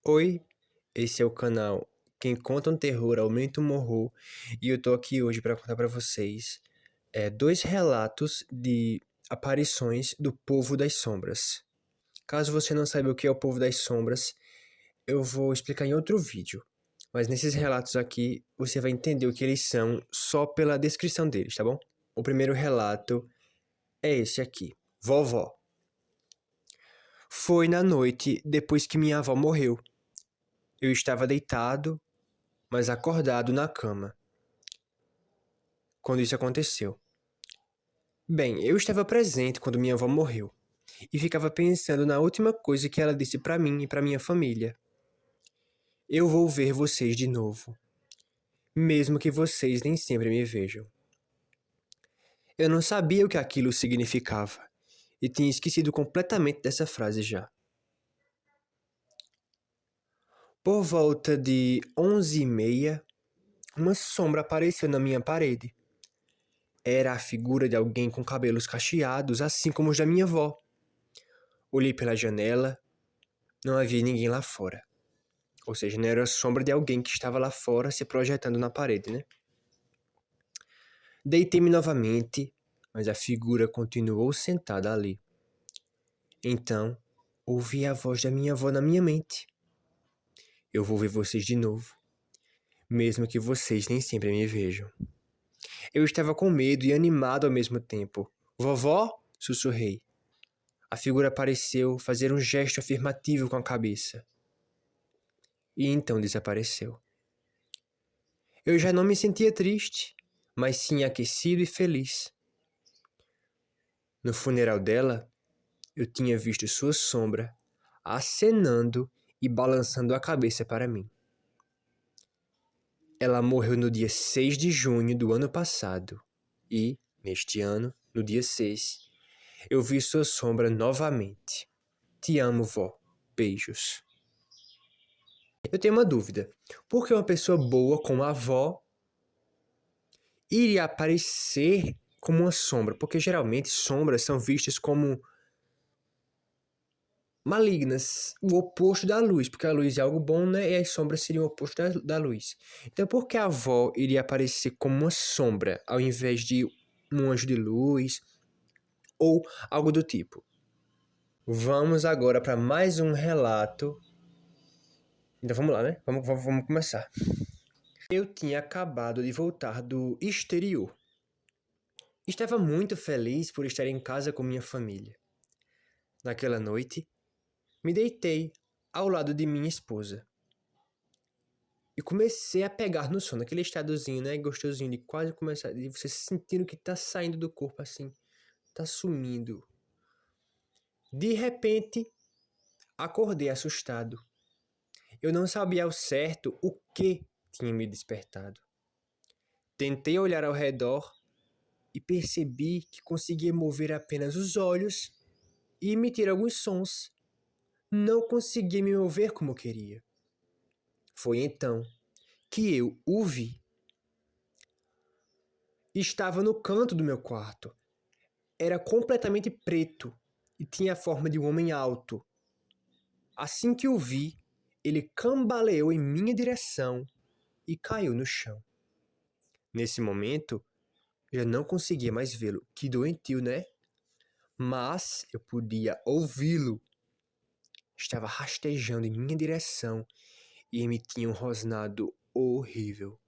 Oi, esse é o canal Quem Conta um Terror Aumenta um Horror e eu tô aqui hoje para contar para vocês dois relatos de aparições do Povo das Sombras. Caso você não saiba o que é o Povo das Sombras, eu vou explicar em outro vídeo. Mas nesses relatos aqui, você vai entender o que eles são só pela descrição deles, tá bom? O primeiro relato é esse aqui. Vovó. Foi na noite depois que minha avó morreu. Eu estava deitado, mas acordado na cama, quando isso aconteceu. Bem, eu estava presente quando minha avó morreu e ficava pensando na última coisa que ela disse para mim e para minha família. Eu vou ver vocês de novo, mesmo que vocês nem sempre me vejam. Eu não sabia o que aquilo significava e tinha esquecido completamente dessa frase já. Por volta de 11h30, uma sombra apareceu na minha parede. Era a figura de alguém com cabelos cacheados, assim como os da minha avó. Olhei pela janela, não havia ninguém lá fora. Ou seja, não era a sombra de alguém que estava lá fora se projetando na parede, né? Deitei-me novamente, mas a figura continuou sentada ali. Então, ouvi a voz da minha avó na minha mente. Eu vou ver vocês de novo, mesmo que vocês nem sempre me vejam. Eu estava com medo e animado ao mesmo tempo. Vovó? Sussurrei. A figura pareceu fazer um gesto afirmativo com a cabeça. E então desapareceu. Eu já não me sentia triste, mas sim aquecido e feliz. No funeral dela, eu tinha visto sua sombra acenando e balançando a cabeça para mim. Ela morreu no dia 6 de junho do ano passado e, neste ano, no dia 6, eu vi sua sombra novamente. Te amo, vó. Beijos. Eu tenho uma dúvida. Por que uma pessoa boa como a avó iria aparecer como uma sombra? Porque geralmente sombras são vistas como malignas, o oposto da luz, porque a luz é algo bom, né? E as sombras seriam o oposto da luz. Então, por que a avó iria aparecer como uma sombra, ao invés de um anjo de luz ou algo do tipo? Vamos agora para mais um relato. Então vamos lá, né? Vamos começar. Eu tinha acabado de voltar do exterior. Estava muito feliz por estar em casa com minha família. Naquela noite, me deitei ao lado de minha esposa. E comecei a pegar no sono, aquele estadozinho, né, gostosinho de quase começar, de você sentindo que tá saindo do corpo assim, tá sumindo. De repente, acordei assustado. Eu não sabia ao certo o que tinha me despertado. Tentei olhar ao redor e percebi que conseguia mover apenas os olhos e emitir alguns sons. Não conseguia me mover como queria. Foi então que eu o vi. Estava no canto do meu quarto. Era completamente preto e tinha a forma de um homem alto. Assim que o vi, ele cambaleou em minha direção e caiu no chão. Nesse momento, já não conseguia mais vê-lo. Que doentio, né? Mas eu podia ouvi-lo. Estava rastejando em minha direção e emitia um rosnado horrível.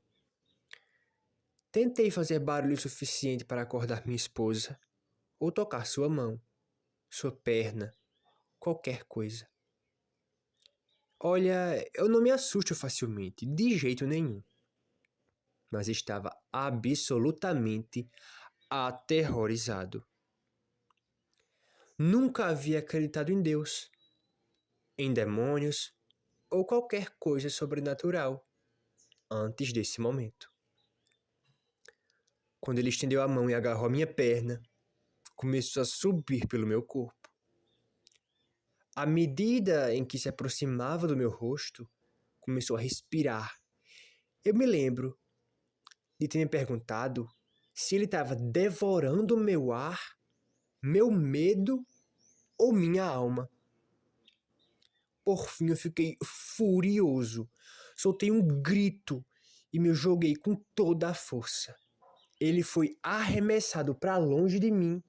Tentei fazer barulho suficiente para acordar minha esposa, ou tocar sua mão, sua perna, qualquer coisa. Olha, eu não me assusto facilmente, de jeito nenhum. Mas estava absolutamente aterrorizado. Nunca havia acreditado em Deus, em demônios ou qualquer coisa sobrenatural antes desse momento. Quando ele estendeu a mão e agarrou a minha perna, começou a subir pelo meu corpo. À medida em que se aproximava do meu rosto, começou a respirar. Eu me lembro de ter me perguntado se ele estava devorando meu ar, meu medo ou minha alma. Por fim, eu fiquei furioso. Soltei um grito e me joguei com toda a força. Ele foi arremessado para longe de mim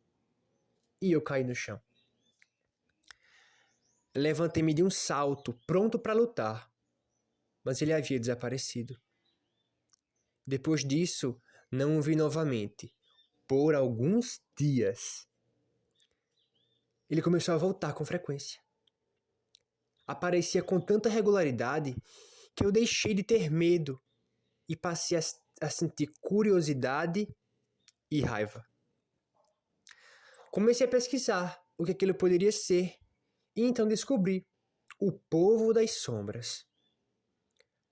e eu caí no chão. Levantei-me de um salto, pronto para lutar, mas ele havia desaparecido. Depois disso, não o vi novamente, por alguns dias. Ele começou a voltar com frequência. Aparecia com tanta regularidade que eu deixei de ter medo e passei a sentir curiosidade e raiva. Comecei a pesquisar o que aquilo poderia ser e então descobri o povo das sombras.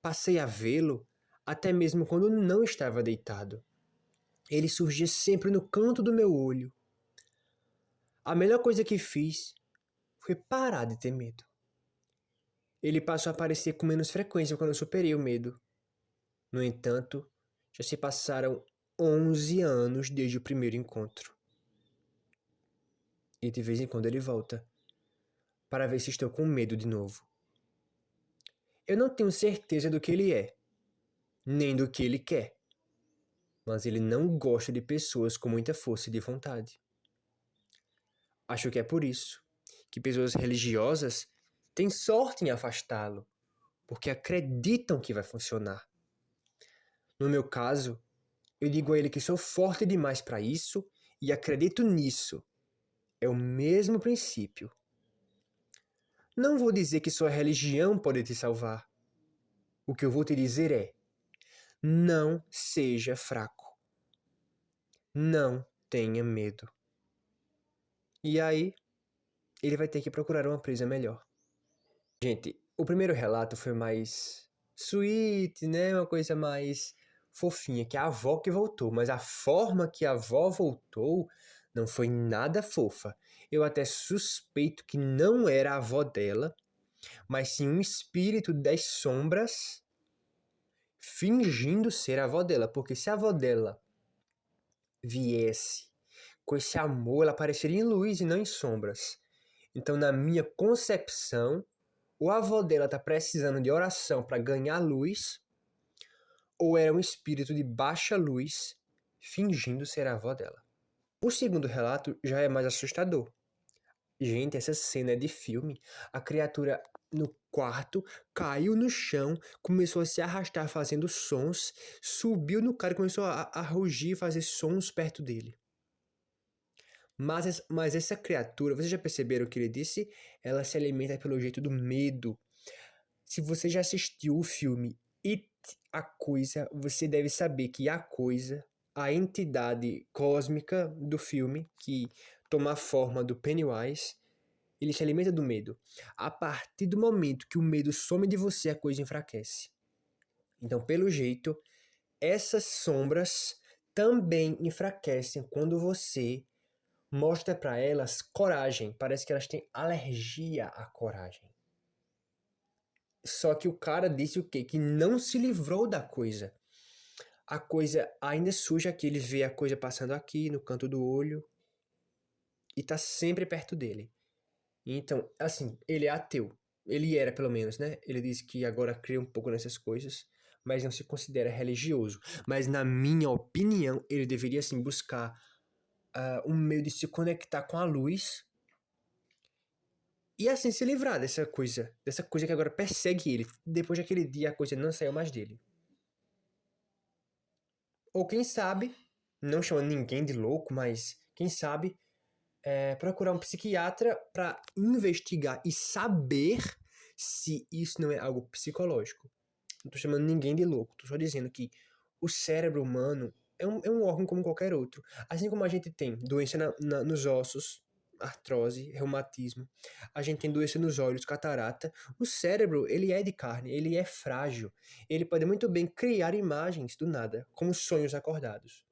Passei a vê-lo até mesmo quando não estava deitado. Ele surgia sempre no canto do meu olho. A melhor coisa que fiz foi parar de ter medo. Ele passou a aparecer com menos frequência quando eu superei o medo. No entanto, já se passaram 11 anos desde o primeiro encontro. E de vez em quando ele volta, para ver se estou com medo de novo. Eu não tenho certeza do que ele é, nem do que ele quer, mas ele não gosta de pessoas com muita força de vontade. Acho que é por isso que pessoas religiosas têm sorte em afastá-lo, porque acreditam que vai funcionar. No meu caso, eu digo a ele que sou forte demais para isso e acredito nisso. É o mesmo princípio. Não vou dizer que sua religião pode te salvar. O que eu vou te dizer é: não seja fraco. Não tenha medo. E aí, ele vai ter que procurar uma presa melhor. Gente, o primeiro relato foi mais sweet, né? Uma coisa mais fofinha, que a avó que voltou. Mas a forma que a avó voltou não foi nada fofa. Eu até suspeito que não era a avó dela, mas sim um espírito das sombras fingindo ser a avó dela. Porque se a avó dela viesse com esse amor, ela apareceria em luz e não em sombras. Então, na minha concepção, ou a avó dela está precisando de oração para ganhar luz, ou era um espírito de baixa luz fingindo ser a avó dela. O segundo relato já é mais assustador. Gente, essa cena é de filme. A criatura no quarto caiu no chão, começou a se arrastar fazendo sons, subiu no cara e começou a rugir e fazer sons perto dele. Mas essa criatura, vocês já perceberam o que ele disse? Ela se alimenta pelo jeito do medo. Se você já assistiu o filme It, a Coisa, você deve saber que a coisa, a entidade cósmica do filme, que toma a forma do Pennywise, ele se alimenta do medo. A partir do momento que o medo some de você, a coisa enfraquece. Então, pelo jeito, essas sombras também enfraquecem quando você mostra para elas coragem. Parece que elas têm alergia à coragem. Só que o cara disse o quê? Que não se livrou da coisa. A coisa ainda suja aqui, ele vê a coisa passando aqui no canto do olho e tá sempre perto dele. Então, assim, ele é ateu. Ele era, pelo menos, né? Ele disse que agora crê um pouco nessas coisas, mas não se considera religioso. Mas, na minha opinião, ele deveria, assim, buscar um meio de se conectar com a luz e, assim, se livrar dessa coisa que agora persegue ele. Depois daquele dia, a coisa não saiu mais dele. Ou quem sabe, não chamando ninguém de louco, mas quem sabe procurar um psiquiatra para investigar e saber se isso não é algo psicológico. Não tô chamando ninguém de louco, tô só dizendo que o cérebro humano é um órgão como qualquer outro. Assim como a gente tem doença nos ossos, artrose, reumatismo, a gente tem doença nos olhos, catarata, o cérebro, ele é de carne, ele é frágil. Ele pode muito bem criar imagens do nada, como sonhos acordados,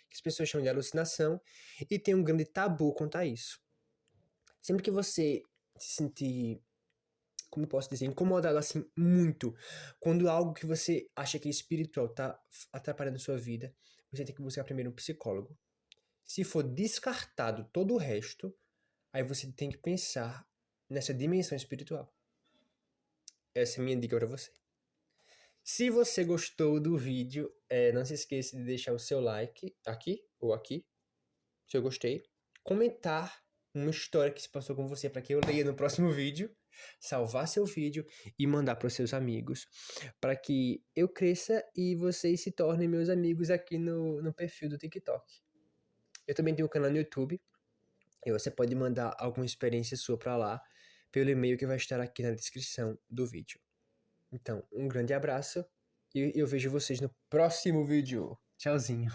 que as pessoas chamam de alucinação, e tem um grande tabu quanto a isso. Sempre que você se sentir, como eu posso dizer, incomodado assim muito, quando algo que você acha que é espiritual tá atrapalhando sua vida, você tem que buscar primeiro um psicólogo. Se for descartado todo o resto, aí você tem que pensar nessa dimensão espiritual. Essa é a minha dica pra você. Se você gostou do vídeo, não se esqueça de deixar o seu like aqui ou aqui, se eu gostei. Comentar uma história que se passou com você para que eu leia no próximo vídeo. Salvar seu vídeo e mandar para os seus amigos. Para que eu cresça e vocês se tornem meus amigos aqui no perfil do TikTok. Eu também tenho um canal no YouTube. E você pode mandar alguma experiência sua para lá pelo e-mail que vai estar aqui na descrição do vídeo. Então, um grande abraço e eu vejo vocês no próximo vídeo. Tchauzinho.